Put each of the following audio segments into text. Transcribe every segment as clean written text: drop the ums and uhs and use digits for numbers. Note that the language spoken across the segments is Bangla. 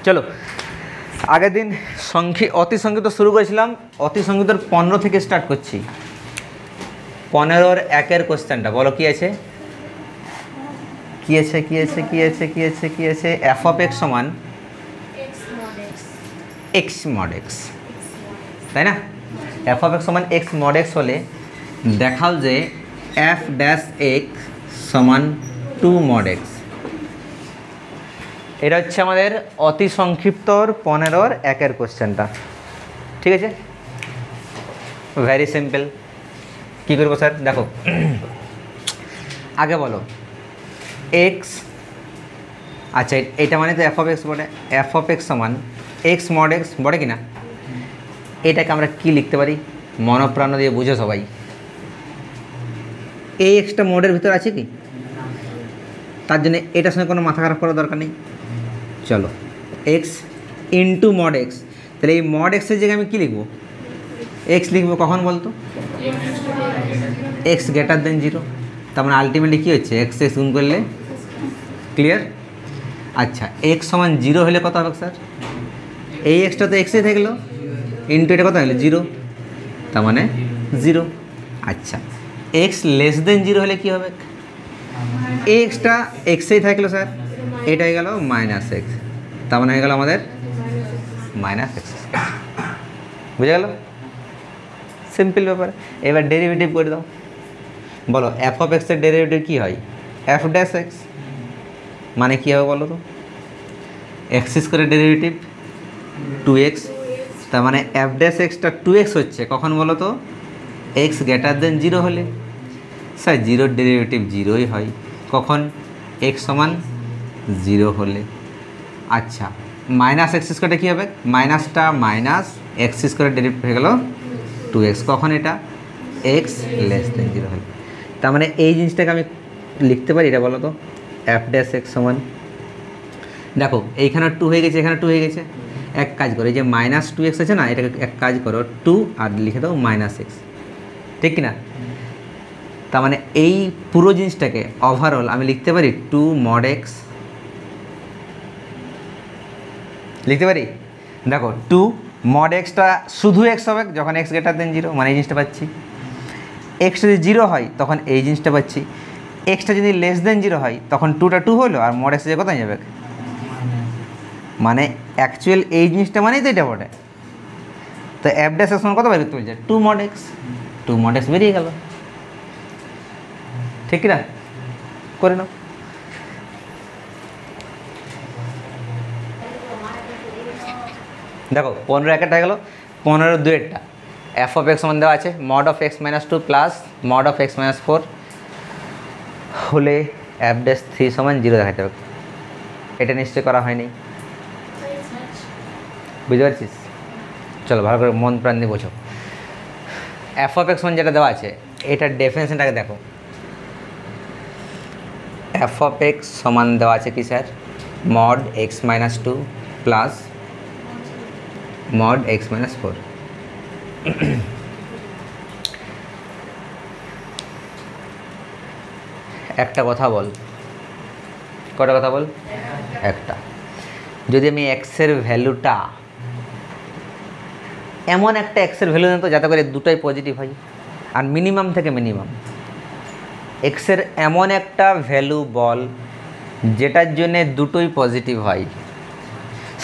চলো আগের দিন অতি সংক্ষিপ্ত শুরু করেছিলাম, অতি সংক্ষিপ্তর 15 থেকে স্টার্ট করছি। 15-র 1-এর কোশ্চেনটা বলো কি আছে, কি আছে এফ অফ এক্স সমান এক্স মড এক্স, তাই না? এফ অফ এক্স সমান এক্স মড এক্স হলে দেখাও যে এফ ড্যাশ এক্স সমান 2 মড এক্স। এটা হচ্ছে আমাদের অতি সংক্ষিপ্তর 15-র 1-এর কোশ্চেনটা, ঠিক আছে? Very simple. কী করবো স্যার? দেখো আগে বলো এক্স, আচ্ছা এটা মানে তো এফ অফ এক্স বটে, এফ অফ এক্স সমান এক্স মড এক্স বটে কি না? এটাকে আমরা কি লিখতে পারি মনপ্রাণ দিয়ে বুঝো সবাই। এই এক্সটা মডের ভিতর আছে কি? তার জন্য এটার সঙ্গে কোনো মাথা খারাপ করার দরকার নেই। চলো এক্স ইন্টু মড এক্স, তাহলে এই মড এক্সের জায়গায় আমি কী লিখবো? এক্স লিখবো কখন বলতো? X greater than 0। তার মানে আলটিমেটলি কী হচ্ছে? এক্স এক্স গুণ করলে ক্লিয়ার। আচ্ছা এক্স সমান 0 হলে কত হবে স্যার? এই এক্সটা তো এক্সে থাকলো ইন্টু এটা কত হলো 0, তার মানে 0। আচ্ছা এক্স লেস দেন 0 হলে কী হবে? এই এক্সটা এক্সেই থাকলো স্যার, এটা হয়ে গেল মাইনাস এক্স, তার মানে হয়ে গেল আমাদের মাইনাস এক্স। বুঝে গেল? সিম্পল ব্যাপার। এবার ডেরিভেটিভ করে দাও। বলো এফ অফ এক্সের ডেরিভেটিভ কী হয়? এফ ড্যাশ এক্স মানে কী হবে বলো তো? এক্স স্কোয়ারের ডেরিভেটিভ 2x, তার মানে এফ ড্যাশ এক্সটা 2x হচ্ছে কখন বলো তো? এক্স গ্রেটার দেন 0 হলে। স্যার 0-র ডেরিভেটিভ 0ই হয় কখন? এক্স সমান 0 হলে। আচ্ছা মাইনাস এক্স স্কোয়ারটা কী হবে? মাইনাসটা মাইনাস এক্স স্কোয়ারের ডেরিভেটিভ হয়ে গেল 2x কখন? এটা এক্স লেস দেন 0 হলে। তার মানে এই জিনিসটাকে আমি লিখতে পারি, এটা বলো তো এফ ড্যাশ এক্স সমান, দেখো এইখানে 2 হয়ে গেছে, এখানে 2 হয়ে গেছে, এক কাজ করো এই যে মাইনাস 2x আছে না, এটাকে এক কাজ করো 2 আর লিখে দাও মাইনাস এক্স, ঠিক কি না? তার মানে এই পুরো জিনিসটাকে ওভারঅল আমি লিখতে পারি 2 মড এক্স লিখতে পারি। দেখো 2 মড এক্সটা শুধু এক্স হবে যখন এক্স গ্রেটার দেন 0, মানে এই জিনিসটা পাচ্ছি। এক্স যদি 0 হয় তখন এই জিনিসটা পাচ্ছি। এক্সটা যদি লেস দেন 0 হয় তখন 2টা 2 হলো আর মড এক্সে কোথায় যাবে? মানে অ্যাকচুয়াল এই জিনিসটা মানেই তো এটা বটে। তো এফ ড্যাশ এক্স কত বের করতে বলছে? 2 মড এক্স, 2 মড এক্স বেরিয়ে গেল, ঠিক না? করে নাও। দেখো 15-1 গেল, 15-2 এফ অফ এক্স সমান দেওয়া আছে mod of x minus 2 plus mod of x minus 4 হলে এফ ড্যাশ 3 সমান 0 দেখাতে হবে। এটা নিশ্চয় করা হয়নি, বুঝতে পারছিস? চলো ভালো করে মন প্রাণ দিয়ে বোঝো। এফ অফ এক্স সমান যেটা দেওয়া আছে এটার ডেফিনেশনটাকে দেখো। এফ অফ এক্স সমান দেওয়া আছে কি sir? Mod x minus 2 plus mod x minus 4। একটা কথা বল, কটা কথা বল? একটা। যদি আমি এক্সের ভ্যালুটা এমন একটা এক্সের ভ্যালু নিত যাতে করে দুটোই পজিটিভ হয়, আর মিনিমাম থেকে মিনিমাম এক্সের এমন একটা ভ্যালু বল যেটার জন্যে দুটোই পজিটিভ হয়।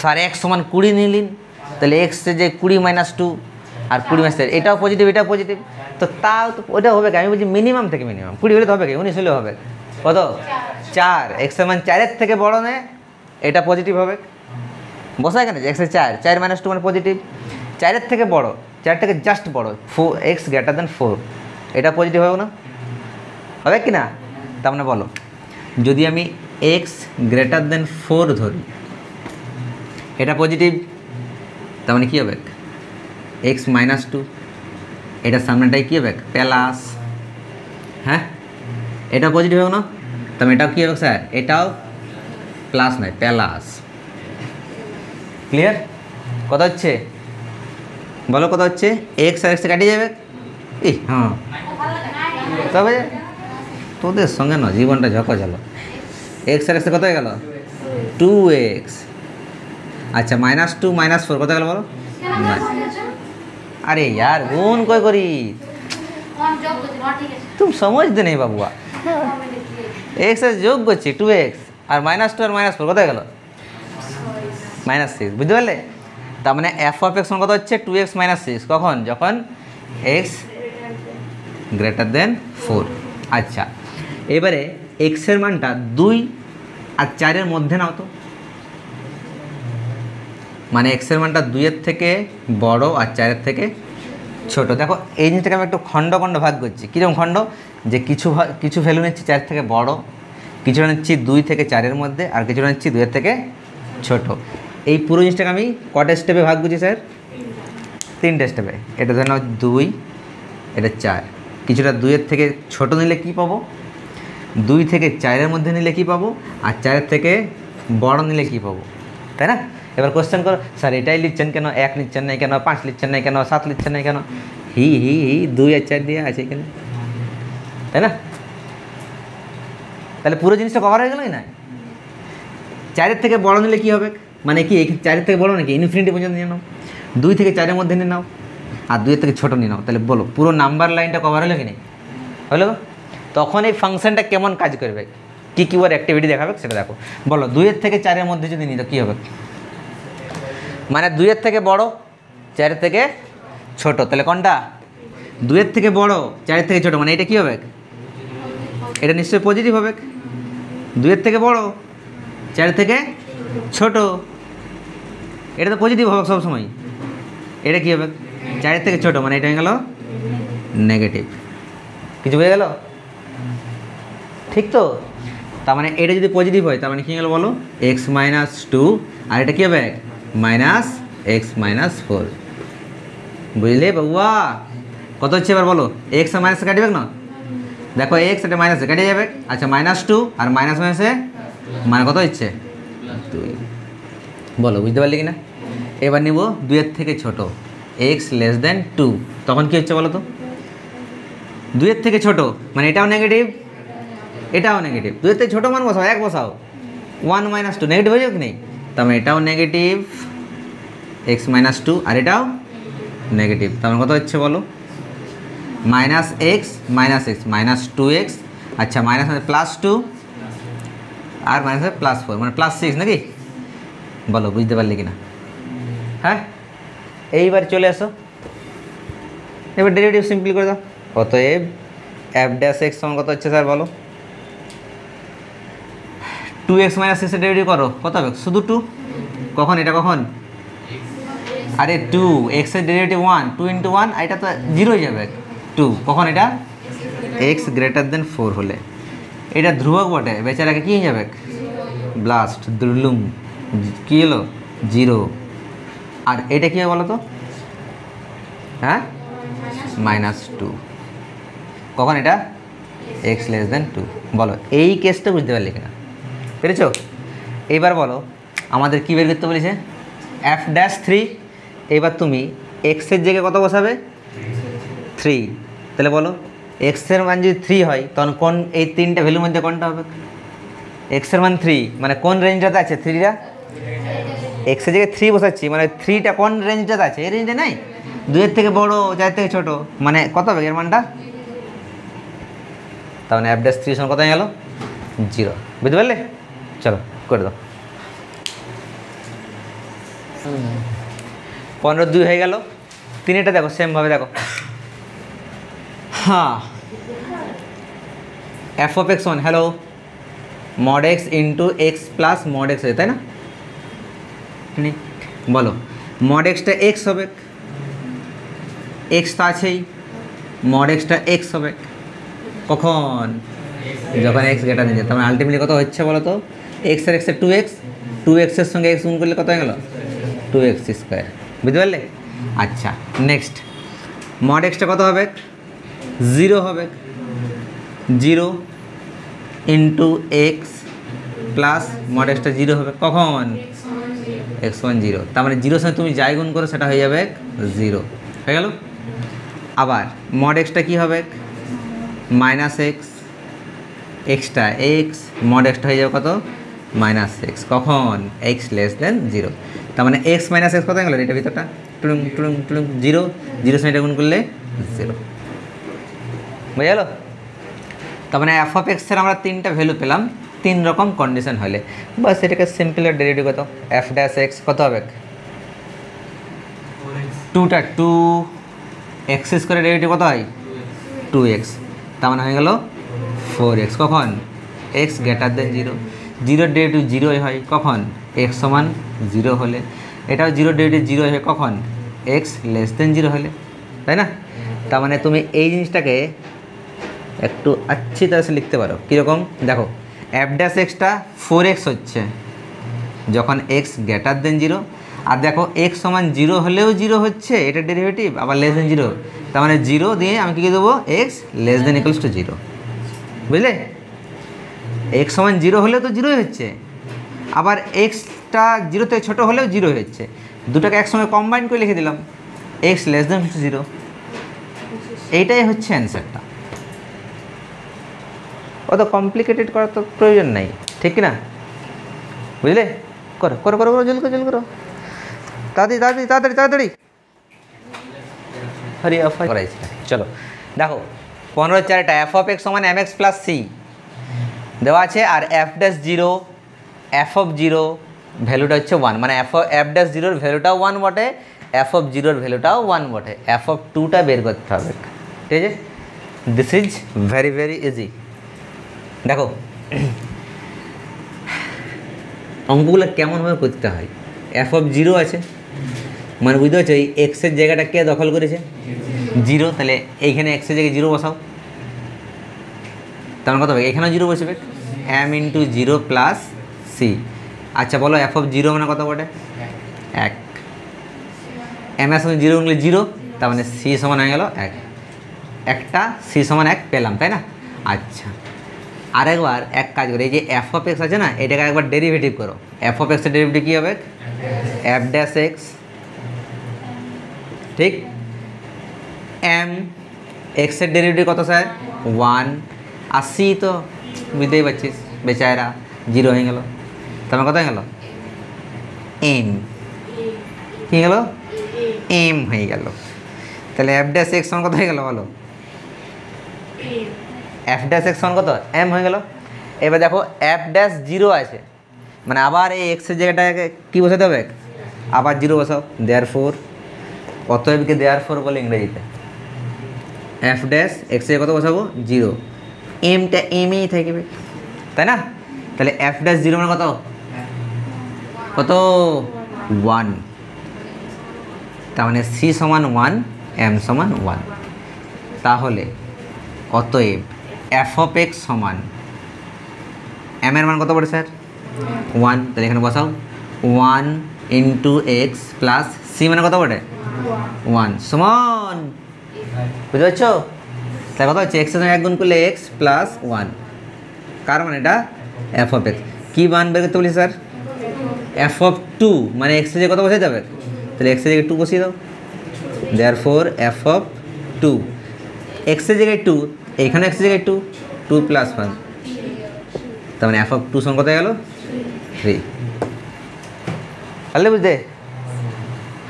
স্যার এক্স সমান 20 নিলেন, তাহলে এক্সে যে 20 মাইনাস 2 আর 20 মাইনাস 4 এটাও পজিটিভ এটাও পজিটিভ, তো তাও তো ওটা হবে কি? আমি বলছি মিনিমাম থেকে মিনিমাম 20 হলে তো হবে কি? 19 হলে হবে কত? 4। এক্স সমান 4-এর থেকে বড় নেয় এটা পজিটিভ হবে। বসায় কেন? এক্সের 4 মাইনাস 2 মানে পজিটিভ। 4-এর থেকে বড়, 4 থেকে জাস্ট বড় 4, এক্স গ্রেটার দেন 4, এটা পজিটিভ হবে না? হবে কি না? তার মানে বলো যদি আমি এক্স গ্রেটার দেন 4 ধরি এটা পজিটিভ, তার মানে কী হবে? এক্স মাইনাস 2, এটার সামনেটাই কী হবে? প্লাস। হ্যাঁ এটা পজিটিভ হবে না? তার মানে এটাও কী হবে স্যার? এটাও প্লাস নয় প্লাস। ক্লিয়ার? কত হচ্ছে বলো? কত হচ্ছে? এক্স আর এক্সে কাটিয়ে যাবে। হ্যাঁ তবে তোদের সঙ্গে না জীবনটা ঝকঝালো। এক্স আর এক্সে কত হয়ে গেল? 2x अच्छा -2 -4 कत गल बोलो अरे यार गुण कोई करी तुम समझते नहीं बाबुआ एक्स जोग कर 2x और -2 और -4 कत गल -6 बुझते पारले तार माने f of x कत होच्छे 2x -6 कखन जखन x ग्रेटर देन 4 अच्छा एबारे x एर मानटा 2 और 4 एर मध्य नाओ तो माने x एर मानटा 2 एर थेके बड़ो और 4 एर थेके छोटो देखो এই জিনিসটাকে আমি একটু খণ্ড খণ্ড ভাগ করছি কিরকম খণ্ড যে কিছু ভ্যালু নিচ্ছি 4 থেকে বড় কিছুটা নিচ্ছি 2 থেকে 4 এর মধ্যে আর কিছুটা নিচ্ছি 2 এর থেকে ছোট এই পুরো জিনিসটাকে আমি কটা স্টেপে ভাগ করছি স্যার 3টে স্টেপে এটা ধরে নাও 2 এটা 4 কিছুটা 2 এর থেকে ছোট নিলে কি পাবো 2 থেকে 4 এর মধ্যে নিলে কি পাবো আর 4 এর থেকে বড় নিলে কি পাবো তাই না এবার কোশ্চেন করো স্যার এটাই লিখছেন কেন 1 লিখছেন না কেন 5 লিখছেন না কেন 7 লিখছেন না কেন হি 2 আর 4 দিয়ে আছে এখানে তাই না তাহলে পুরো জিনিসটা কভার হয়ে গেল না 4 এর থেকে বড় নিলে কি হবে মানে কি 4 এর থেকে বড় নাকি ইনফিনিটি পর্যন্ত নিয়ে নাও 2 থেকে 4 এর মধ্যে নিয়ে নাও আর 2 এর থেকে ছোট নিয়ে নাও তাহলে বলো পুরো নাম্বার লাইনটা কভার হলো কি না হলো তখন এই ফাংশনটা কেমন কাজ করবে কি কি ওর অ্যাক্টিভিটি দেখাবে সেটা দেখো বলো 2 এর থেকে 4 এর মধ্যে যদি নিই তো কী হবে মানে 2 এর থেকে বড় 4 এর থেকে ছোট তাহলে কোনটা 2 এর থেকে বড় 4 এর থেকে ছোট মানে এটা কি হবে এটা নিশ্চয়ই পজিটিভ হবে 2 এর থেকে বড় 4 এর থেকে ছোট এটা তো পজিটিভ হবে সব সময় এটা কি হবে 4 এর থেকে ছোট মানে এটা হয়ে গেল নেগেটিভ কিছু হয়ে গেল ঠিক তো তার মানে এটা যদি পজিটিভ হয় তার মানে কী গেল বলো x - 2 আর এটা কী হবে -x - 4 বুঝলে বাবুয়া কত হচ্ছে এবার বলো x আর মাইনাস কাটবে না দেখো x এটা মাইনাসে কেটে যাবে আচ্ছা -2 আর মাইনাস মাইনাসে মানে কত হচ্ছে 2 বলো বুঝতে পারলি কি না এবার নিব 2 এর থেকে ছোট x <2 তখন কি হচ্ছে বলো তো 2 এর থেকে ছোট মানে এটাও নেগেটিভ এটাও নেগেটিভ 2 এর থেকে ছোট মান বসাও 1 বসাও 1 - 2 নেগেটিভ হয়ে যাবে কি নেই তার মানে এটাও নেগেটিভ x - 2 আর এটাও নেগেটিভ তার মানে কত হচ্ছে বলো -x - 2x আচ্ছা মাইনাস +2 আর মাইনাস +4 মানে +6 নাকি বলো বুঝতে পারলে কি না হ্যাঁ এইবার চলে আসো এবার ডেরিভেটিভ সিম্পল করে দাও অতএব f' সমান কত হচ্ছে স্যার বলো 2x - 6 এর ডেরিভেটিভ করো কত হবে শুধু 2 কখন এটা কখন আরে 2 x এর ডেরিভেটিভ 1 2 × 1 আর এটা তো 0 হয়ে যাবে 2 কখন এটা x গ্রেটার দেন 4 হলে এটা ধ্রুবক বটে বেচারাকে কী হয়ে যাবে ব্লাস্ট দ্রুলুম কী হলো 0 আর এটা কী হবে বলো তো হ্যাঁ -2 কখন এটা x <2 বলো এই কেসটা বুঝতে পারলে কিনা পেরেছো এইবার বলো আমাদের কী বের করতে বলেছে f'3 এবার তুমি x এর জায়গায় কত বসাবে 3 তাহলে বলো x এর মান যদি 3 হয় তখন কোন এই তিনটা ভ্যালুর মধ্যে কোনটা হবে x এর মান 3 মানে কোন রেঞ্জটাতে আছে 3টা x এর জায়গায় 3 বসাচ্ছি মানে 3টা কোন রেঞ্জটাতে আছে এই রেঞ্জে নাই 2 এর থেকে বড় 4 এর থেকে ছোট মানে কত হবে এর মানটা তার মানে f'3 সমান কত হয়ে গেল 0 বুঝতে পারলে চলো করে দাও 15 হয়ে গেল 3এটা দেখো সেমভাবে দেখো हाँ f(x) hello mod x into x plus mod x है ना नहीं बोलो mod x टा x হবে x তো আছেই mod x টা x হবে কখন যখন x গ্রেটার দেন তার মানে আলটিমেটলি কত হচ্ছে বলো তো x এর x এর 2x এর সঙ্গে x গুণ করলে কত হয়ে গেল 2x স্কয়ার বুঝতে পারলে আচ্ছা নেক্সট mod x টা কত হবে 0 হবে 0 into x plus mod x টা 0 হবে কখন x1 0 তার মানে 0 সঙ্গে তুমি যাই গুণ করো সেটা হয়ে যাবে 0 হয়ে গেল আবার mod x টা কি হবে -x x টা x mod x টা হয়ে যাবে কত -x কখন x <0 তার মানে এক্স মাইনাস এক্স কত হয়ে গেল এটা ভিতরটা টুলুং টুলুং টুলুং জিরো, জিরোর সঙ্গে এটা গুণ করলে জিরো, বুঝে গেল? তার মানে এফ অফ এক্সের আমরা 3টা ভ্যালু পেলাম 3 রকম কন্ডিশন হলে, বাস এটাকে সিম্পল ডেরিভেটিভ কত এফ ড্যাশ এক্স কত হবে 2টা 2 এক্স স্কোয়ার ডেরিভেটিভ কত হয় 2x, তার মানে হয়ে গেল 4x কখন এক্স গ্রেটার দেন 0, 0 ডেরিভেটিভ 0 হয় কখন এক্স সমান 0 হলে, এটাও 0 ডেরিভেটিভ 0 হয় কখন এক্স লেস দেন 0 হলে, তাই না? তার মানে তুমি এই জিনিসটাকে একটু अच्छी तरह से লিখতে পারো কীরকম, দেখো এফ ড্যাশ এক্সটা 4x হচ্ছে যখন এক্স গ্রেটার দেন 0, আর দেখো এক্স সমান 0 হলেও 0 হচ্ছে এটা ডেরিভেটিভ, আবার লেস দেন 0, তার মানে 0 দিয়ে আমি কী দেবো x less than equals to 0, বুঝলে? এক্স সমান 0 হলেও তো 0 হচ্ছে, আবার এক্সটা 0 থেকে ছোটো হলেও 0 হচ্ছে, দুটাকে একসঙ্গে কম্বাইন করে লিখে দিলাম এক্স লেস দেন 0, এইটাই হচ্ছে অ্যান্সারটা। অত কমপ্লিকেটেড করার তো প্রয়োজন নাই, ঠিক না? বুঝলে? করো করো করো করো, জলদি করো জলদি করো, তাড়াতাড়ি তাড়াতাড়ি তাড়াতাড়ি তাড়াতাড়ি, হরি অফার করাইছি। চলো দেখো 15/4 এফ অফ এক্স সমান এম এক্স প্লাস সি দেওয়া আছে, আর এফ ড্যাশ 0 এফ অফ 0 ভ্যালুটা হচ্ছে 1, মানে এফ ড্যাশ 0-র ভ্যালুটাও 1 বটে, এফ অফ 0-র ভ্যালুটাও 1 বটে, এফ অফ 2টা বের করতে হবে, ঠিক আছে? This is very very easy. দেখো অঙ্কগুলো কেমনভাবে করতে হয়, এফ অফ 0 আছে মানে বুঝতে পারছো এই এক্সের জায়গাটা কে দখল করেছে 0, তাহলে এইখানে এক্সের জায়গায় 0 বসাও, তেমন কত হবে এখানেও 0 বসবে, এম ইন্টু 0 প্লাস সি। আচ্ছা বলো এফ অফ 0 মানে কত বটে 1, এম এর সঙ্গে 0 গুনলে 0, তার মানে সি সমান হয়ে গেল 1, একটা সি সমান 1 পেলাম, তাই না? আচ্ছা আরেকবার এক কাজ করে এই যে এফ অফ এক্স আছে না এটাকে একবার ডেরিভেটিভ করো, এফ অফ এক্সের ডেরিভেটিভ কী হবে এফ ড্যাশ এক্স, ঠিক, এম এক্সের ডেরিভেটিভ কত স্যার 1, আর সি তো বুঝতেই পারছিস বেচারা 0 হয়ে গেল, তারপর কত হয়ে গেল এম, কী গেল এম হয়ে গেল, তাহলে এফ ড্যাশ এক্স সমান কত হয়ে গেল বলো এফ ড্যাশ এক্স সমান কত এম হয়ে গেল। এবার দেখো এফ ড্যাশ 0 আছে মানে আবার এই এক্সের জায়গাটাকে কী বসাতে হবে আবার 0 বসাও, দেয়ারফোর অতএবকে দেয়ারফোর বলে ইংরেজিতে, এফ ড্যাশ এক্সের কত বসাবো 0, এমটা এমই থাকবে, তাই না? তাহলে এফ ড্যাশ 0 মানে কত কত 1, তার মানে সি সমান 1 এম সমান 1, তাহলে অতএব এফ অফ এক্স সমান এম এর মান কত পড়ে স্যার 1, তাহলে এখানে বসাও 1 ইন্টু এক্স প্লাস সি মানে কত পড়ে 1 সমান, বুঝতে পারছো? তাহলে কত হচ্ছে এক্সের সঙ্গে 1 গুণ করলে এক্স প্লাস 1, কার মানে এটা এফ অফ এক্স, কী মান বের করতে বলি স্যার এফ অফ 2, মানে এক্সের জায়গায় কত বসে যাবে, তাহলে এক্সের জায়গায় 2 বসিয়ে দাও, দেয়ারফোর এফ অফ 2, এক্সের জায়গায় 2 এইখানে এক্সের জায়গায় 2, 2 প্লাস 1, তার মানে এফ অফ 2 সমান কত গেল 3, তাহলে বুঝতে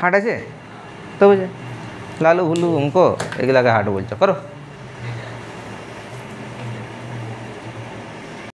হাট আছে তো বুঝে লালু ভুলু অঙ্ক এগুলাকে হাট বলছো, করো।